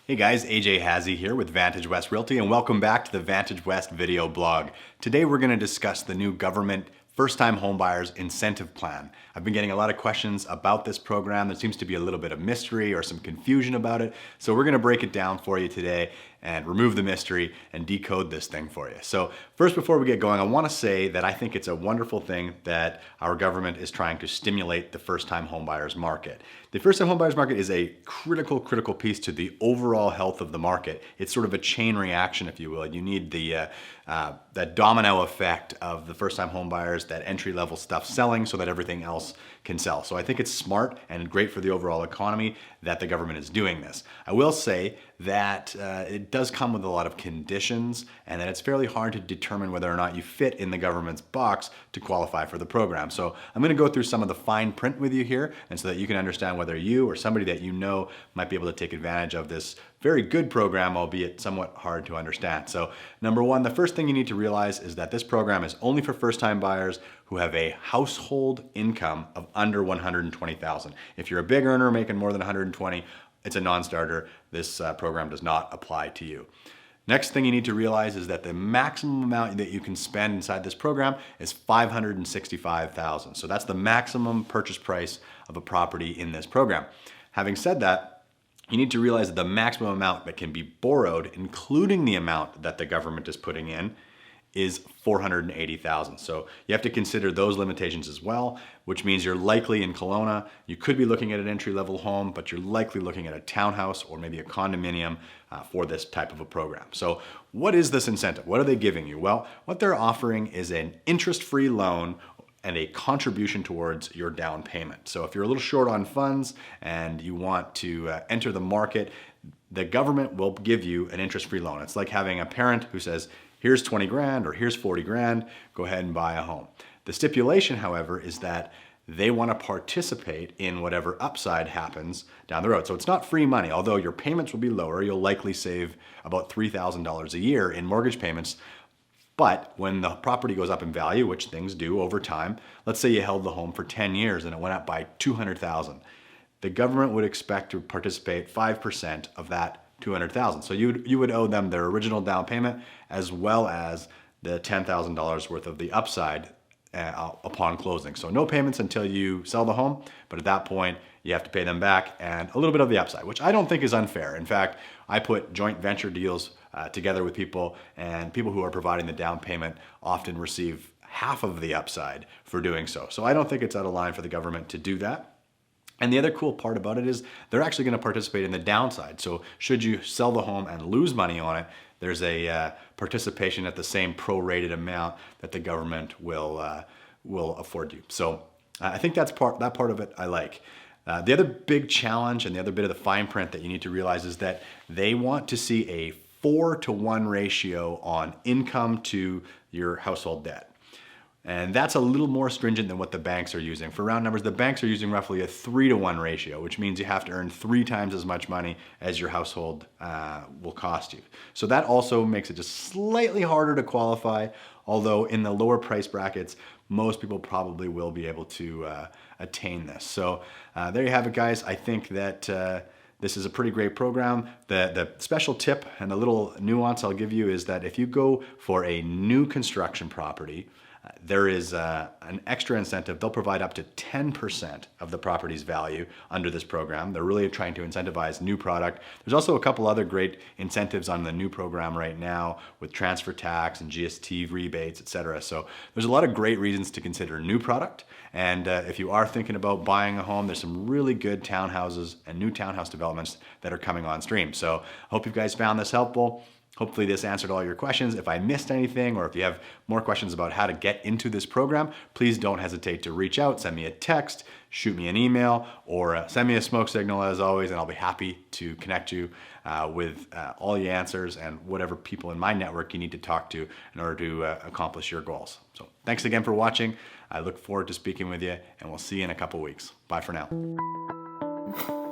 Hey guys, AJ Hazy here with Vantage West Realty, and welcome back to the Vantage West video blog. Today we're going to discuss the new government first-time homebuyers incentive plan. I've been getting a lot of questions about this program. There seems to be a little bit of mystery or some confusion about it. So we're going to break it down for you today and remove the mystery and decode this thing for you. So first, before we get going, I want to say that I think it's a wonderful thing that our government is trying to stimulate the first-time homebuyers market. The first-time homebuyers market is a critical piece to the overall health of the market. It's sort of a chain reaction, if you will. You need the that domino effect of the first-time homebuyers, that entry-level stuff selling so that everything else can sell. So I think it's smart and great for the overall economy that the government is doing this. I will say that it does come with a lot of conditions and that it's fairly hard to determine whether or not you fit in the government's box to qualify for the program. So I'm going to go through some of the fine print with you here, and so that you can understand whether you or somebody that you know might be able to take advantage of this very good program, albeit somewhat hard to understand. So number one, the first thing you need to realize is that this program is only for first-time buyers who have a household income of under $120,000. If you're a big earner making more than $120,000, it's a non-starter. This program does not apply to you. Next thing you need to realize is that the maximum amount that you can spend inside this program is $565,000. So that's the maximum purchase price of a property in this program. Having said that, you need to realize that the maximum amount that can be borrowed, including the amount that the government is putting in, is $480,000. So you have to consider those limitations as well, which means you're likely in Kelowna, you could be looking at an entry-level home, but you're likely looking at a townhouse or maybe a condominium for this type of a program. So what is this incentive? What are they giving you? Well, what they're offering is an interest-free loan and a contribution towards your down payment. So if you're a little short on funds and you want to enter the market, the government will give you an interest-free loan. It's like having a parent who says, here's 20 grand or here's 40 grand, go ahead and buy a home. The stipulation, however, is that they want to participate in whatever upside happens down the road. So it's not free money. Although your payments will be lower, you'll likely save about $3,000 a year in mortgage payments. But when the property goes up in value, which things do over time, let's say you held the home for 10 years and it went up by $200,000. The government would expect to participate 5% of that $200,000. So you would owe them their original down payment as well as the $10,000 worth of the upside upon closing. So no payments until you sell the home, but at that point you have to pay them back and a little bit of the upside, which I don't think is unfair. In fact, I put joint venture deals together with people, and people who are providing the down payment often receive half of the upside for doing so. So I don't think it's out of line for the government to do that. And the other cool part about it is they're actually going to participate in the downside. So should you sell the home and lose money on it, there's a participation at the same prorated amount that the government will afford you. So I think that part of it I like. The other big challenge and the other bit of the fine print that you need to realize is that they want to see a 4-to-1 ratio on income to your household debt. And that's a little more stringent than what the banks are using. For round numbers, the banks are using roughly a 3-to-1 ratio, which means you have to earn 3 times as much money as your household will cost you. So that also makes it just slightly harder to qualify, although in the lower price brackets, most people probably will be able to attain this. So there you have it, guys. I think that this is a pretty great program. The special tip and the little nuance I'll give you is that if you go for a new construction property, there is an extra incentive. They'll provide up to 10% of the property's value under this program. They're really trying to incentivize new product. There's also a couple other great incentives on the new program right now with transfer tax and GST rebates, etc. So there's a lot of great reasons to consider new product. And if you are thinking about buying a home, there's some really good townhouses and new townhouse developments that are coming on stream. So I hope you guys found this helpful. Hopefully this answered all your questions. If I missed anything or if you have more questions about how to get into this program, please don't hesitate to reach out, send me a text, shoot me an email, or send me a smoke signal as always, and I'll be happy to connect you with all the answers and whatever people in my network you need to talk to in order to accomplish your goals. So thanks again for watching. I look forward to speaking with you, and we'll see you in a couple weeks. Bye for now.